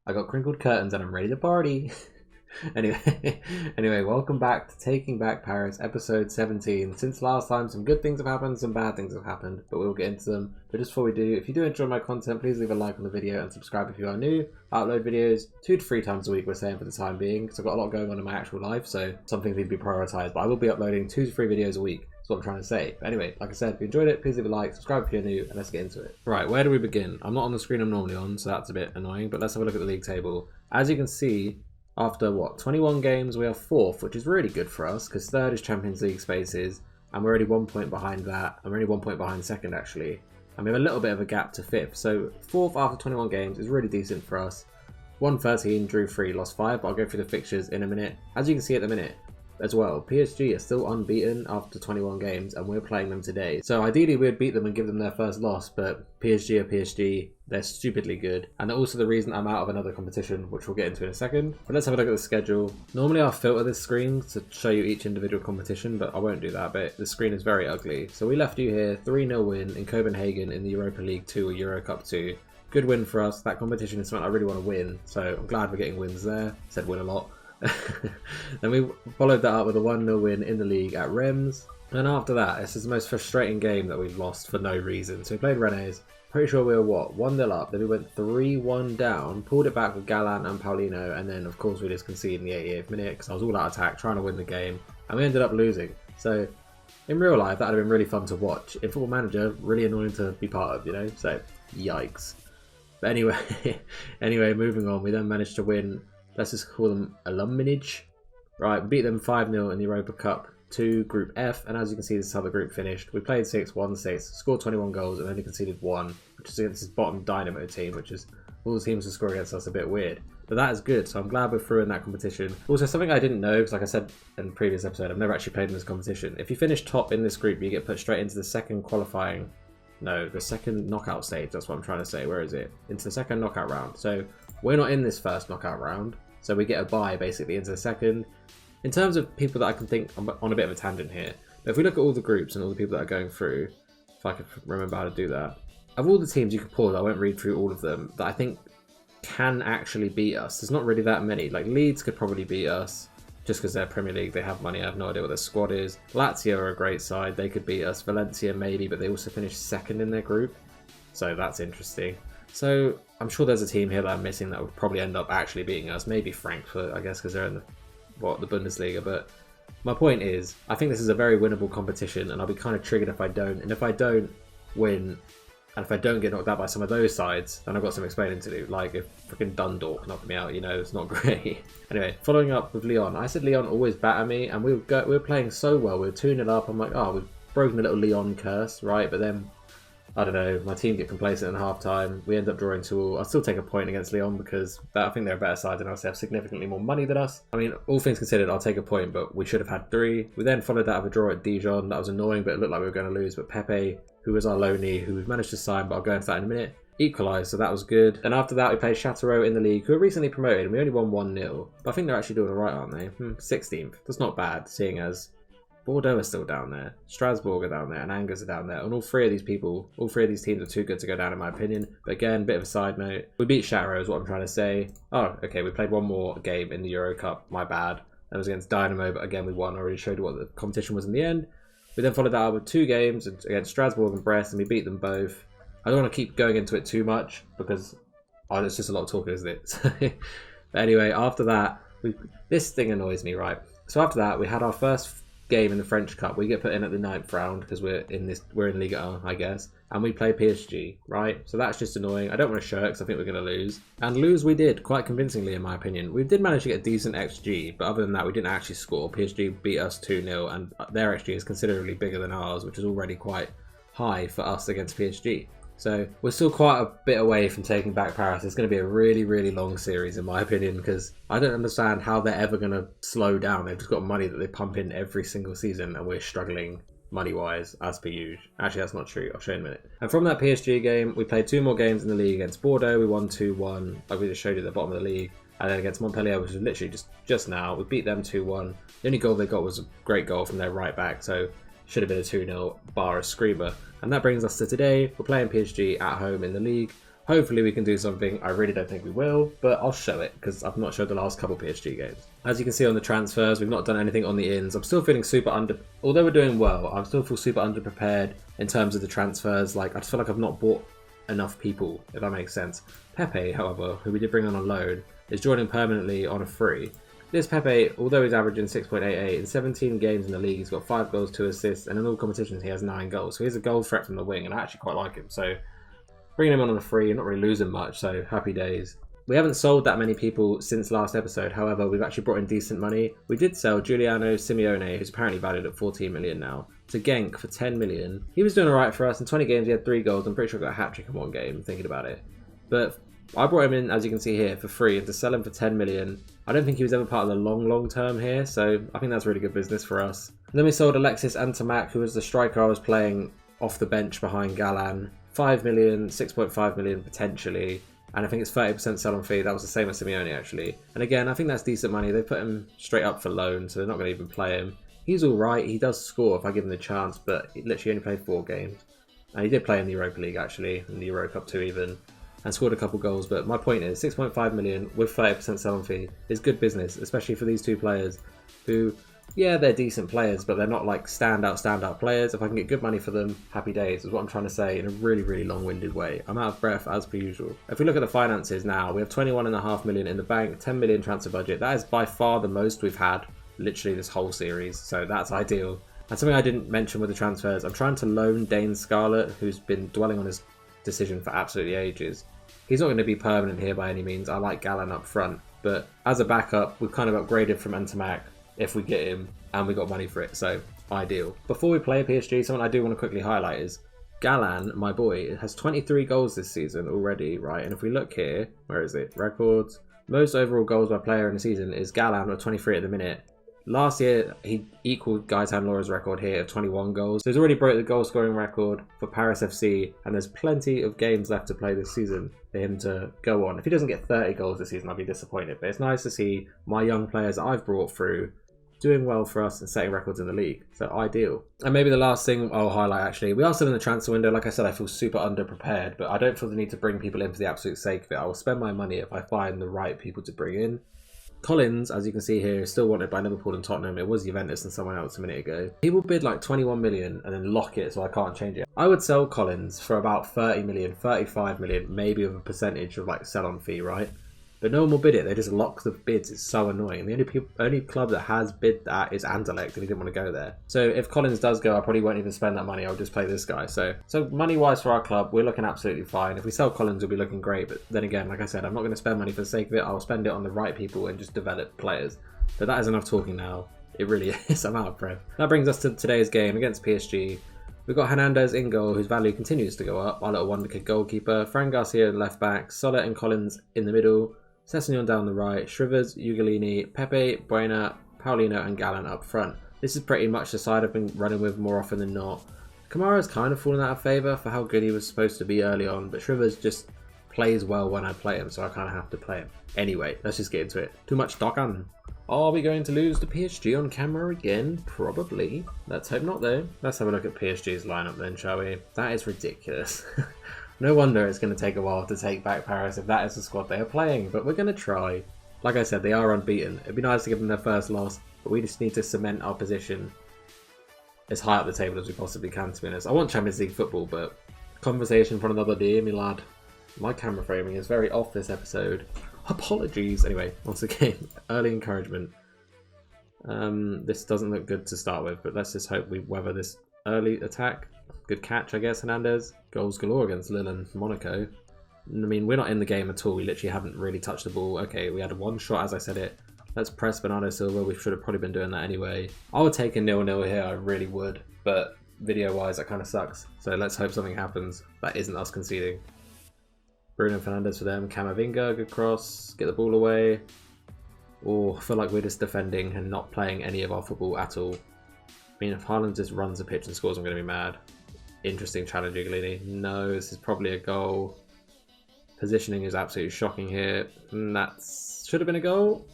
I got crinkled curtains and I'm ready to party. anyway, welcome back to Taking Back Paris, episode 17. Since last time, some good things have happened, some bad things have happened, but we'll get into them. But just before we do, if you do enjoy my content, please leave a like on the video and subscribe if you are new. I upload videos 2 to 3 times a week, we're saying for the time being, because I've got a lot going on in my actual life, so some things need to be prioritized, but I will be uploading 2 to 3 videos a week. That's what I'm trying to say. But anyway, like I said, if you enjoyed it, please leave a like, subscribe if you're new, and let's get into it. Right, where do we begin? I'm not on the screen I'm normally on, so that's a bit annoying, but let's have a look at the league table. As you can see, after 21 games, we are 4th, which is really good for us, because 3rd is Champions League spaces, and we're already 1 point behind that. I'm only 1 point behind 2nd, actually. And we have a little bit of a gap to 5th, so 4th after 21 games is really decent for us. Won 13, drew 3, lost 5, but I'll go through the fixtures in a minute. As you can see at the minute, as well, PSG are still unbeaten after 21 games and we're playing them today. So ideally we'd beat them and give them their first loss, but PSG are PSG, they're stupidly good. And they're also the reason I'm out of another competition, which we'll get into in a second. But let's have a look at the schedule. Normally I'll filter this screen to show you each individual competition, but I won't do that, but the screen is very ugly. So we left you here, 3-0 win in Copenhagen in the Europa League 2 or Euro Cup 2. Good win for us. That competition is something I really want to win, so I'm glad we're getting wins there. Said win a lot. Then we followed that up with a 1-0 win in the league at Reims. And after that, this is the most frustrating game that we've lost for no reason. So we played Rennes. Pretty sure we were 1-0 up. Then we went 3-1 down, pulled it back with Gallant and Paulino, and then of course we just conceded in the 88th minute because I was all out attack trying to win the game, and we ended up losing. So in real life, that would have been really fun to watch. In Football Manager, really annoying to be part of, you know. So yikes. But anyway, moving on. We then managed to win. Let's just call them Alumminage. Right, we beat them 5-0 in the Europa Cup 2 Group F, and as you can see, this is how the group finished. We played 6, won 6, scored 21 goals, and only conceded 1, which is against this bottom Dynamo team, which is all the teams to score against us a bit weird. But that is good, so I'm glad we're through in that competition. Also, something I didn't know, because like I said in the previous episode, I've never actually played in this competition. If you finish top in this group, you get put straight into the second knockout stage. That's what I'm trying to say. Where is it? Into the second knockout round. So we're not in this first knockout round. So we get a bye basically into the second. In terms of people that I can think, I'm on a bit of a tangent here. But if we look at all the groups and all the people that are going through, if I could remember how to do that. Of all the teams you can pause, I won't read through all of them, that I think can actually beat us. There's not really that many. Like Leeds could probably beat us just because they're Premier League, they have money. I have no idea what their squad is. Lazio are a great side, they could beat us. Valencia maybe, but they also finished 2nd in their group. So that's interesting. So I'm sure there's a team here that I'm missing that would probably end up actually beating us. Maybe Frankfurt, I guess, because they're in the Bundesliga. But my point is, I think this is a very winnable competition, and I'll be kind of triggered if I don't. And if I don't win, and if I don't get knocked out by some of those sides, then I've got some explaining to do. Like if freaking Dundalk knocked me out, you know, it's not great. Anyway, following up with Lyon. I said Lyon always batter me, and we were playing so well. We were 2-0 up. I'm like, oh, we've broken the little Lyon curse, right? But then I don't know, my team get complacent at half time. We end up drawing 2-2. I'll still take a point against Lyon because I think they're a better side and also have significantly more money than us. I mean, all things considered, I'll take a point, but we should have had 3. We then followed that with a draw at Dijon. That was annoying, but it looked like we were going to lose. But Pepe, who was our loanee, who we've managed to sign, but I'll go into that in a minute, equalised, so that was good. Then after that, we played Châteauroux in the league, who were recently promoted, and we only won 1-0. But I think they're actually doing alright, aren't they? 16th. That's not bad, seeing as Bordeaux are still down there, Strasbourg are down there, and Angers are down there. And all three of these teams are too good to go down in my opinion. But again, bit of a side note. We beat Châteauroux is what I'm trying to say. Oh, okay, we played one more game in the Euro Cup, my bad. That was against Dynamo, but again we won. I already showed you what the competition was in the end. We then followed that up with 2 games against Strasbourg and Brest, and we beat them both. I don't want to keep going into it too much, because it's just a lot of talking, isn't it? But anyway, after that, this thing annoys me, right? So after that, we had our first game in the French Cup. We get put in at the 9th round because we're in Ligue 1, I guess, and we play PSG, right? So that's just annoying. I don't want to show it because I think we're going to lose, and lose we did quite convincingly in my opinion. We did manage to get a decent XG, but other than that we didn't actually score. PSG beat us 2-0, and their XG is considerably bigger than ours, which is already quite high for us against PSG. So we're still quite a bit away from taking back Paris. It's going to be a really, really long series in my opinion, because I don't understand how they're ever going to slow down. They've just got money that they pump in every single season, and we're struggling money-wise as per usual. Actually, that's not true. I'll show you in a minute. And from that PSG game, we played 2 more games in the league against Bordeaux. We won 2-1. I really showed you at the bottom of the league. And then against Montpellier, which was literally just now, we beat them 2-1. The only goal they got was a great goal from their right back, so should have been a 2-0 bar a screamer. And that brings us to today. We're playing PSG at home in the league. Hopefully we can do something. I really don't think we will, but I'll show it because I've not showed the last couple PSG games. As you can see on the transfers, we've not done anything on the ins. I'm still feeling super although we're doing well, I still feel super underprepared in terms of the transfers. Like, I just feel like I've not bought enough people, if that makes sense. Pepe, however, who we did bring on a loan, is joining permanently on a free. This Pepe, although he's averaging 6.88, in 17 games in the league, he's got 5 goals, 2 assists, and in all competitions he has 9 goals. So he's a goal threat from the wing, and I actually quite like him. So bringing him on a free, not really losing much, so happy days. We haven't sold that many people since last episode, however, we've actually brought in decent money. We did sell Giuliano Simeone, who's apparently valued at 14 million now, to Genk for 10 million. He was doing alright for us. In 20 games, he had 3 goals. I'm pretty sure I got a hat-trick in one game, thinking about it. But I brought him in, as you can see here, for free, and to sell him for 10 million. I don't think he was ever part of the long term here, so I think that's really good business for us. And then we sold Alexis Antamac, who was the striker I was playing off the bench behind Galan. 5 million, 6.5 million potentially, and I think it's 30% sell-on fee. That was the same as Simeone actually. And again, I think that's decent money. They put him straight up for loan, so they're not going to even play him. He's alright, he does score if I give him the chance, but he literally only played 4 games. And he did play in the Europa League actually, in the Euro Cup 2 even, and scored a couple goals. But my point is, 6.5 million with 30% sell-on fee is good business, especially for these two players who, yeah, they're decent players, but they're not like standout players. If I can get good money for them, happy days is what I'm trying to say in a really long-winded way. I'm out of breath as per usual. If we look at the finances now, we have 21.5 million in the bank, 10 million transfer budget. That is by far the most we've had literally this whole series, so that's ideal. And something I didn't mention with the transfers, I'm trying to loan Dane Scarlett, who's been dwelling on his decision for absolutely ages. He's not going to be permanent here by any means. I like Galan up front, but as a backup, we've kind of upgraded from Antamac if we get him, and we got money for it, so ideal. Before we play PSG, something I do want to quickly highlight is Galan, my boy, has 23 goals this season already, right? And if we look here, where is it? Records. Most overall goals by player in the season is Galan with 23 at the minute. Last year, he equaled Gaetan Laura's record here of 21 goals. So he's already broke the goal scoring record for Paris FC, and there's plenty of games left to play this season for him to go on. If he doesn't get 30 goals this season, I'll be disappointed. But it's nice to see my young players that I've brought through doing well for us and setting records in the league. So ideal. And maybe the last thing I'll highlight actually, we are still in the transfer window. Like I said, I feel super underprepared, but I don't feel the need to bring people in for the absolute sake of it. I will spend my money if I find the right people to bring in. Collins, as you can see here, is still wanted by Liverpool and Tottenham. It was Juventus and someone else a minute ago. He will bid like 21 million and then lock it so I can't change it. I would sell Collins for about 30 million, 35 million, maybe with a percentage of like sell-on fee, right? But no one will bid it. They just lock the bids. It's so annoying. And the only club that has bid that is Anderlecht, and he didn't want to go there. So if Collins does go, I probably won't even spend that money. I'll just play this guy. So money-wise for our club, we're looking absolutely fine. If we sell Collins, we'll be looking great. But then again, like I said, I'm not going to spend money for the sake of it. I'll spend it on the right people and just develop players. But that is enough talking now. It really is. I'm out of breath. That brings us to today's game against PSG. We've got Hernandez in goal, whose value continues to go up. Our little wonder-kid goalkeeper. Fran Garcia in left back. Soler and Collins in the middle. Sessegnon down the right, Shrivers, Ugolini, Pepe, Buena, Paulino and Galan up front. This is pretty much the side I've been running with more often than not. Kamara's kind of fallen out of favour for how good he was supposed to be early on, but Shrivers just plays well when I play him, so I kind of have to play him. Anyway, let's just get into it. Too much talking. Are we going to lose to PSG on camera again? Probably. Let's hope not though. Let's have a look at PSG's lineup then, shall we? That is ridiculous. No wonder it's going to take a while to take back Paris if that is the squad they are playing, but we're going to try. Like I said, they are unbeaten. It'd be nice to give them their first loss, but we just need to cement our position as high up the table as we possibly can, to be honest. I want Champions League football, but conversation for another day, me lad. My camera framing is very off this episode. Apologies. Anyway, once again, early encouragement. This doesn't look good to start with, but let's just hope we weather this early attack. Good catch, I guess, Hernandez. Goals galore against Lille and Monaco. I mean, we're not in the game at all. We literally haven't really touched the ball. Okay, we had one shot, as I said it. Let's press Bernardo Silva. We should have probably been doing that anyway. I would take a 0-0 here, I really would. But video-wise, that kind of sucks. So let's hope something happens that isn't us conceding. Bruno Fernandes for them. Camavinga, good cross. Get the ball away. Or I feel like we're just defending and not playing any of our football at all. I mean, if Haaland just runs the pitch and scores, I'm going to be mad. Interesting challenge, Ugolini. No, this is probably a goal. Positioning is absolutely shocking here. That should have been a goal.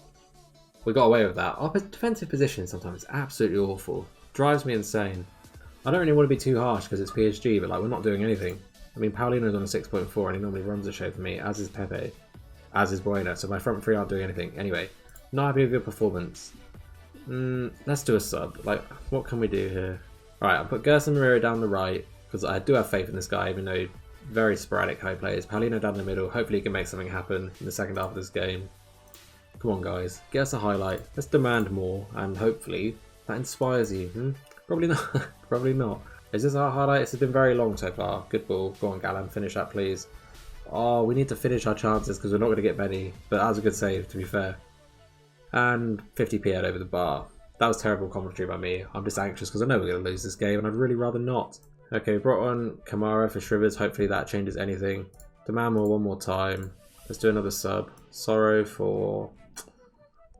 We got away with that. Our defensive position sometimes is absolutely awful. Drives me insane. I don't really want to be too harsh because it's PSG, but like we're not doing anything. I mean, Paulino's on a 6.4 and he normally runs the show for me, as is Pepe, as is Bueno, so my front three aren't doing anything. Anyway, not happy with your performance. Let's do a sub. Like, what can we do here? Alright, I'll put Gerson Marrero down the right, because I do have faith in this guy, even though very sporadic how he plays. Paulino down the middle, hopefully he can make something happen in the second half of this game. Come on guys, get us a highlight. Let's demand more, and hopefully that inspires you. Probably not. Probably not. Is this our highlight? It's been very long so far. Good ball. Go on, Gallan. Finish that, please. Oh, we need to finish our chances because we're not going to get many. But that was a good save, to be fair. And 50p over the bar. That was terrible commentary by me. I'm just anxious because I know we're going to lose this game and I'd really rather not. Okay, we brought on Kamara for Shrivers. Hopefully that changes anything. Demand more one more time. Let's do another sub. Sorrow for...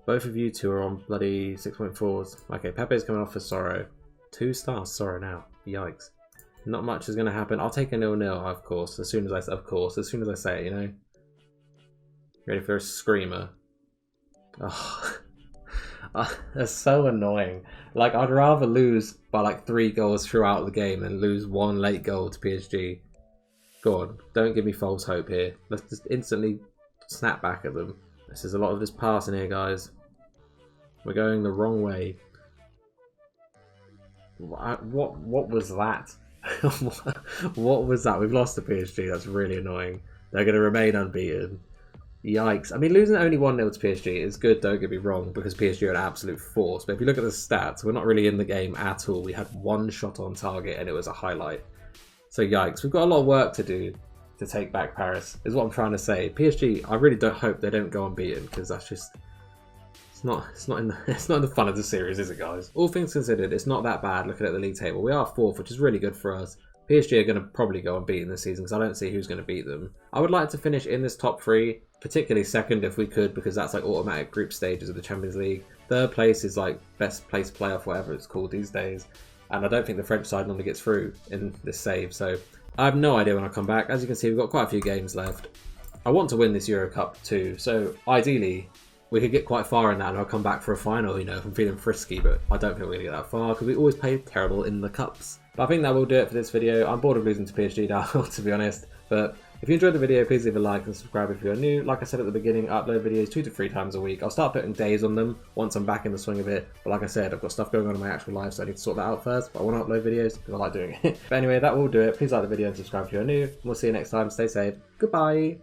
Both of you two are on bloody 6.4s. Okay, Pepe's coming off for Sorrow. 2 stars Sorrow now. Yikes. Not much is going to happen. I'll take a 0-0, of course, as soon as I say it, you know. Ready for a screamer? Oh, that's so annoying. Like, I'd rather lose by like 3 goals throughout the game than lose 1 late goal to PSG. Go on, don't give me false hope here. Let's just instantly snap back at them. This is a lot of this passing here, guys. We're going the wrong way. What was that? What was that? We've lost to PSG. That's really annoying. They're going to remain unbeaten. Yikes. I mean, losing only 1-0 to PSG is good, don't get me wrong, because PSG are an absolute force. But if you look at the stats, we're not really in the game at all. We had 1 shot on target and it was a highlight. So yikes. We've got a lot of work to do to take back Paris, is what I'm trying to say. PSG, I really don't hope they don't go unbeaten, because that's just... It's not in the fun of the series, is it, guys? All things considered, it's not that bad looking at the league table. We are 4th, which is really good for us. PSG are going to probably go unbeaten this season because I don't see who's going to beat them. I would like to finish in this top 3, particularly 2nd if we could, because that's like automatic group stages of the Champions League. 3rd place is like best place playoff, whatever it's called these days. And I don't think the French side normally gets through in this save, so I have no idea when I come back. As you can see, we've got quite a few games left. I want to win this Euro Cup too, so ideally we could get quite far in that and I'll come back for a final, you know, if I'm feeling frisky, but I don't think we're going to get that far because we always play terrible in the cups. But I think that will do it for this video. I'm bored of losing to PSG now, to be honest. But if you enjoyed the video, please leave a like and subscribe if you're new. Like I said at the beginning, I upload videos 2 to 3 times a week. I'll start putting days on them once I'm back in the swing of it. But like I said, I've got stuff going on in my actual life, so I need to sort that out first. But I want to upload videos because I like doing it. But anyway, that will do it. Please like the video and subscribe if you're new. And we'll see you next time. Stay safe. Goodbye.